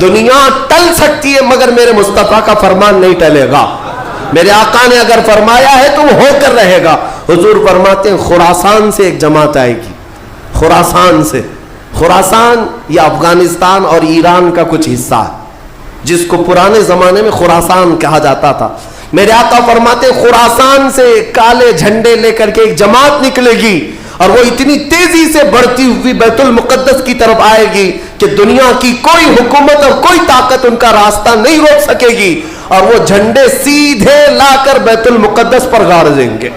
دنیا ٹل سکتی ہے مگر میرے مصطفیٰ کا فرمان نہیں ٹلے گا. میرے آقا نے اگر فرمایا ہے تو وہ ہو کر رہے گا. حضور فرماتے ہیں خراسان سے ایک جماعت آئے گی. خراسان سے. خراسان یہ افغانستان اور ایران کا کچھ حصہ ہے جس کو پرانے زمانے میں خراسان کہا جاتا تھا. میرے آقا فرماتے ہیں خراسان سے کالے جھنڈے لے کر کے ایک جماعت نکلے گی اور وہ اتنی تیزی سے بڑھتی ہوئی بیت المقدس کی طرف آئے گی کہ دنیا کی کوئی حکومت اور کوئی طاقت ان کا راستہ نہیں روک سکے گی, اور وہ جھنڈے سیدھے لا کر بیت المقدس پر گاڑ دیں گے.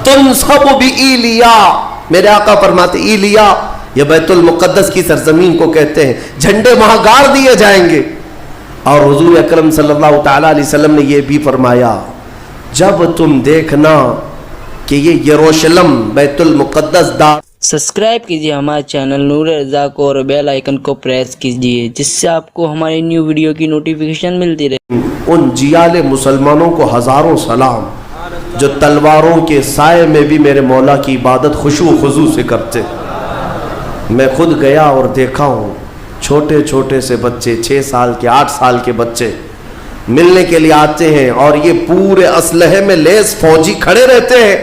تنصب بإیلیا, میرے آقا فرماتے ایلیا یہ بیت المقدس کی سرزمین کو کہتے ہیں, جھنڈے وہاں گاڑ دیے جائیں گے. اور حضور اکرم صلی اللہ تعالی علیہ وسلم نے یہ بھی فرمایا جب تم دیکھنا کہ یہ یروشلم بیت المقدس سبسکرائب کیجیے ہمارے چینل نور رضا کو اور بیل آئیکن کو پریس کیجیے جس سے آپ کو ہماری نیو ویڈیو کی نوٹیفیکیشن ملتی رہے. ان جیال مسلمانوں کو ہزاروں سلام جو تلواروں کے سائے میں بھی میرے مولا کی عبادت خشوع و خضوع سے کرتے. میں خود گیا اور دیکھا ہوں چھوٹے چھوٹے سے بچے 6 سال کے 8 سال کے بچے ملنے کے لیے آتے ہیں اور یہ پورے اسلحے میں لیس فوجی کھڑے رہتے ہیں.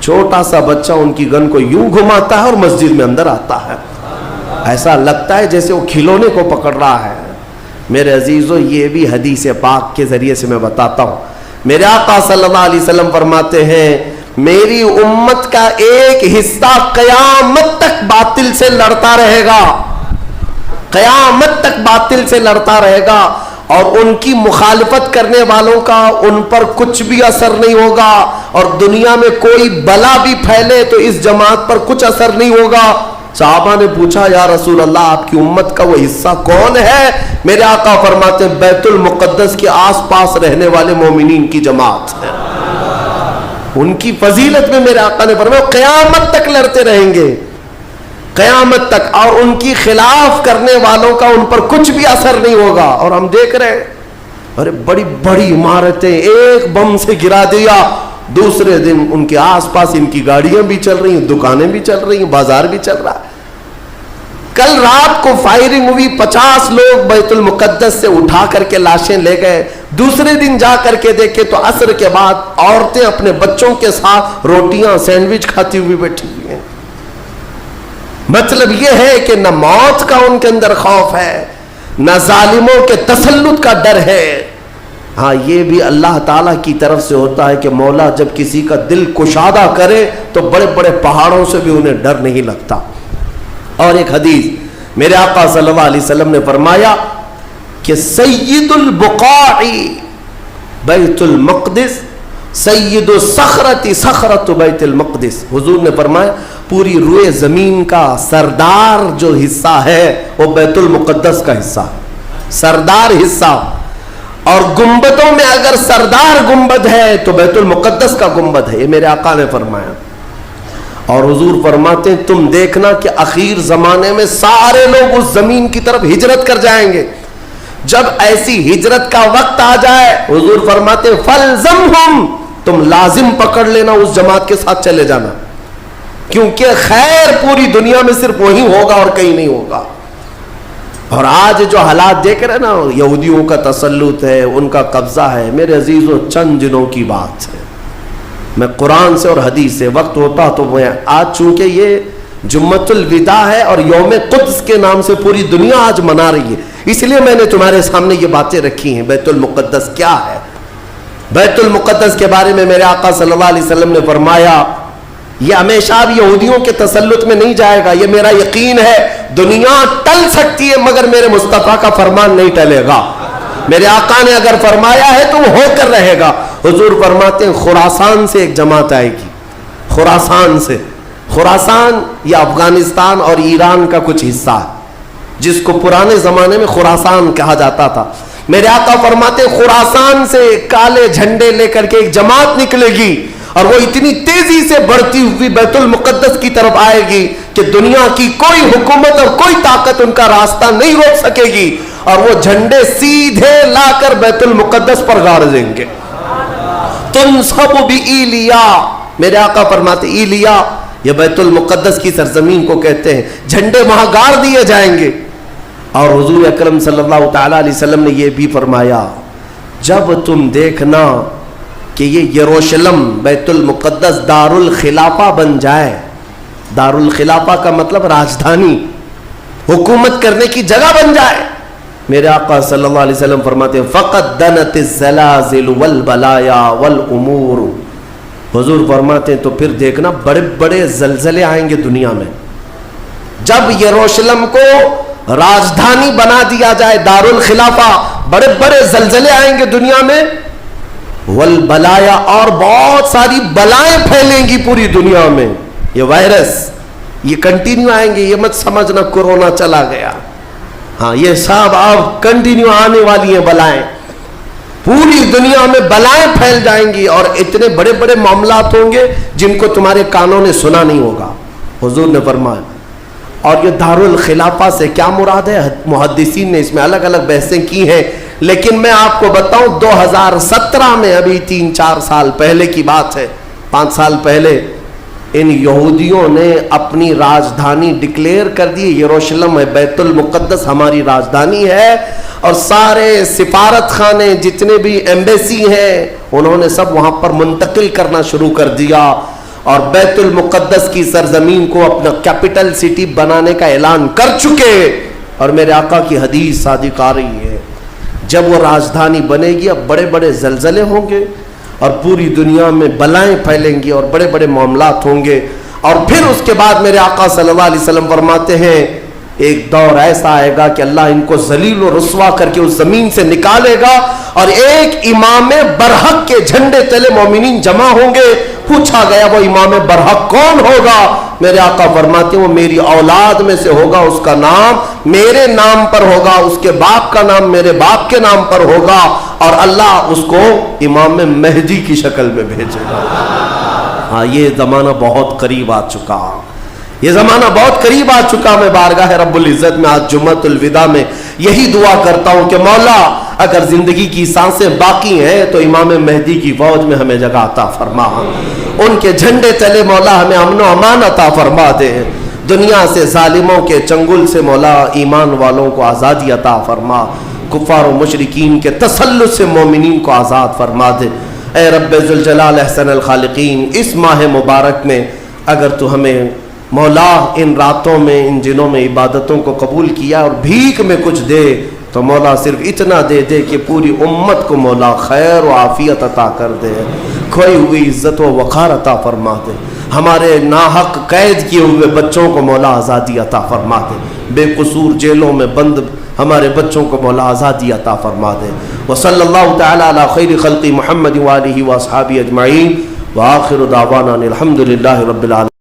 چھوٹا سا بچہ ان کی گن کو یوں گھماتا ہے اور مسجد میں اندر آتا ہے. ایسا لگتا ہے جیسے وہ کھلونے کو پکڑ رہا ہے. میرے عزیزو یہ بھی حدیث پاک کے ذریعے سے میں بتاتا ہوں. میرے آقا صلی اللہ علیہ وسلم فرماتے ہیں میری امت کا ایک حصہ قیامت تک باطل سے لڑتا رہے گا. قیامت تک باطل سے لڑتا رہے گا اور ان کی مخالفت کرنے والوں کا ان پر کچھ بھی اثر نہیں ہوگا, اور دنیا میں کوئی بلا بھی پھیلے تو اس جماعت پر کچھ اثر نہیں ہوگا. صحابہ نے پوچھا یا رسول اللہ آپ کی امت کا وہ حصہ کون ہے؟ میرے آقا فرماتے ہیں بیت المقدس کے آس پاس رہنے والے مومنین کی جماعت ہے. ان کی فضیلت میں میرے آقا نے فرمایا قیامت تک لڑتے رہیں گے, قیامت تک, اور ان کی خلاف کرنے والوں کا ان پر کچھ بھی اثر نہیں ہوگا. اور ہم دیکھ رہے ہیں ارے بڑی بڑی عمارتیں ایک بم سے گرا دیا, دوسرے دن ان کے آس پاس ان کی گاڑیاں بھی چل رہی ہیں, دکانیں بھی چل رہی ہیں, بازار بھی چل رہا ہے. کل رات کو فائرنگ ہوئی, 50 لوگ بیت المقدس سے اٹھا کر کے لاشیں لے گئے. دوسرے دن جا کر کے دیکھے تو عصر کے بعد عورتیں اپنے بچوں کے ساتھ روٹیاں سینڈوچ کھاتی ہوئی بیٹھی ہوئی ہیں. مطلب یہ ہے کہ نہ موت کا ان کے اندر خوف ہے, نہ ظالموں کے تسلط کا ڈر ہے. ہاں یہ بھی اللہ تعالیٰ کی طرف سے ہوتا ہے کہ مولا جب کسی کا دل کشادہ کرے تو بڑے بڑے پہاڑوں سے بھی انہیں ڈر نہیں لگتا. اور ایک حدیث میرے آقا صلی اللہ علیہ وسلم نے فرمایا کہ سید البقاع بیت المقدس سید الصخرۃ صخرۃ بیت المقدس. حضور نے فرمایا پوری روئے زمین کا سردار جو حصہ ہے وہ بیت المقدس کا حصہ, سردار حصہ. اور گنبدوں میں اگر سردار گنبد ہے تو بیت المقدس کا گنبد ہے, یہ میرے آقا نے فرمایا. اور حضور فرماتے ہیں تم دیکھنا کہ اخیر زمانے میں سارے لوگ اس زمین کی طرف ہجرت کر جائیں گے. جب ایسی ہجرت کا وقت آ جائے حضور فرماتے ہیں فَلْزَمْهُمْ, تم لازم پکڑ لینا اس جماعت کے ساتھ چلے جانا, کیونکہ خیر پوری دنیا میں صرف وہی ہوگا اور کہیں نہیں ہوگا. اور آج جو حالات دیکھ رہے نا, یہودیوں کا تسلط ہے, ان کا قبضہ ہے. میرے عزیزو چند دنوں کی بات ہے, میں قرآن سے اور حدیث سے وقت ہوتا تو میں آج چونکہ یہ جمعۃ الوداع ہے اور یوم قدس کے نام سے پوری دنیا آج منا رہی ہے, اس لیے میں نے تمہارے سامنے یہ باتیں رکھی ہیں. بیت المقدس کیا ہے؟ بیت المقدس کے بارے میں میرے آقا صلی اللہ علیہ وسلم نے فرمایا یہ ہمیشہ بھی یہودیوں کے تسلط میں نہیں جائے گا. یہ میرا یقین ہے, دنیا ٹل سکتی ہے مگر میرے مصطفیٰ کا فرمان نہیں ٹلے گا. میرے آقا نے اگر فرمایا ہے تو وہ ہو کر رہے گا. حضور فرماتے ہیں خراسان سے ایک جماعت آئے گی. خراسان سے. خراسان یہ افغانستان اور ایران کا کچھ حصہ ہے جس کو پرانے زمانے میں خراسان کہا جاتا تھا. میرے آقا فرماتے ہیں خراسان سے کالے جھنڈے لے کر کے ایک جماعت نکلے گی اور وہ اتنی تیزی سے بڑھتی ہوئی بیت المقدس کی طرف آئے گی کہ دنیا کی کوئی حکومت اور کوئی طاقت ان کا راستہ نہیں روک سکے گی, اور وہ جھنڈے سیدھے لا کر بیت المقدس پر گاڑ دیں گے. تنصب بإیلیا, میرے آقا فرماتے ایلیا یہ بیت المقدس کی سرزمین کو کہتے ہیں, جھنڈے وہاں گاڑ دیے جائیں گے. اور حضور اکرم صلی اللہ تعالیٰ علیہ وسلم نے یہ بھی فرمایا جب تم دیکھنا کہ یہ یروشلم بیت المقدس دار الخلافہ بن جائے، دار الخلافہ کا مطلب راجدھانی، حکومت کرنے کی جگہ بن جائے، میرے آقا صلی اللہ علیہ وسلم فرماتے ہیں فقط دنت الزلازل والبلایا والامور، حضور فرماتے ہیں تو پھر دیکھنا بڑے بڑے زلزلے آئیں گے دنیا میں، جب یروشلم کو راجدھانی بنا دیا جائے دار الخلافہ، بڑے بڑے زلزلے آئیں گے دنیا میں، والبلایا، اور بہت ساری بلائیں پھیلیں گی پوری دنیا میں، یہ وائرس یہ کنٹینیو آئیں گے، یہ مت سمجھنا کورونا چلا گیا، ہاں یہ سب اب کنٹینیو آنے والی ہیں بلائیں، پوری دنیا میں بلائیں پھیل جائیں گی اور اتنے بڑے بڑے معاملات ہوں گے جن کو تمہارے کانوں نے سنا نہیں ہوگا، حضور نے فرمایا۔ اور یہ دار الخلافہ سے کیا مراد ہے؟ محدثین نے اس میں الگ الگ بحثیں کی ہیں، لیکن میں آپ کو بتاؤں 2017 میں، ابھی 3-4 سال پہلے کی بات ہے، 5 سال پہلے، ان یہودیوں نے اپنی راجدھانی ڈکلیئر کر دی، یروشلم ہے، بیت المقدس ہماری راجدھانی ہے، اور سارے سفارت خانے جتنے بھی ایمبیسی ہیں انہوں نے سب وہاں پر منتقل کرنا شروع کر دیا، اور بیت المقدس کی سرزمین کو اپنا کیپٹل سٹی بنانے کا اعلان کر چکے، اور میرے آقا کی حدیث صادق آ رہی ہے جب وہ راجدھانی بنے گی اب بڑے بڑے زلزلے ہوں گے اور پوری دنیا میں بلائیں پھیلیں گی اور بڑے بڑے معاملات ہوں گے، اور پھر اس کے بعد میرے آقا صلی اللہ علیہ وسلم فرماتے ہیں ایک دور ایسا آئے گا کہ اللہ ان کو ذلیل و رسوا کر کے اس زمین سے نکالے گا، اور ایک امام برحق کے جھنڈے تلے مومنین جمع ہوں گے۔ پوچھا گیا وہ امام برحق کون ہوگا؟ میرے آقا فرماتے ہیں وہ میری اولاد میں سے ہوگا، اس کا نام میرے نام پر ہوگا، اس کے باپ کا نام میرے باپ کے نام پر ہوگا، اور اللہ اس کو امام مہدی کی شکل میں بھیجے گا۔ ہاں یہ زمانہ بہت قریب آ چکا، یہ زمانہ بہت قریب آ چکا۔ میں بارگاہ رب العزت میں آج جمعۃ الوداع میں یہی دعا کرتا ہوں کہ مولا اگر زندگی کی سانسیں باقی ہیں تو امام مہدی کی فوج میں ہمیں جگہ عطا فرما، ان کے جھنڈے تلے مولا ہمیں امن و امان عطا فرما دے، دنیا سے ظالموں کے چنگل سے مولا ایمان والوں کو آزادی عطا فرما، کفار و مشرکین کے تسلط سے مومنین کو آزاد فرما دے۔ اے رب ذوالجلال احسن الخالقین، اس ماہ مبارک میں اگر تو ہمیں مولا ان راتوں میں ان دنوں میں عبادتوں کو قبول کیا اور بھیک میں کچھ دے تو مولا صرف اتنا دے دے کہ پوری امت کو مولا خیر و عافیت عطا کر دے، کھوئی ہوئی عزت و وقار عطا فرما دے، ہمارے ناحق قید کیے ہوئے بچوں کو مولا آزادی عطا فرما دے، بے قصور جیلوں میں بند ہمارے بچوں کو مولا آزادی عطا فرما دے۔ وصلی اللہ تعالی علی خیر خلق محمد وآلہ واصحابہ اجمعین، وآخر دعوانا الحمد للہ رب العالمین۔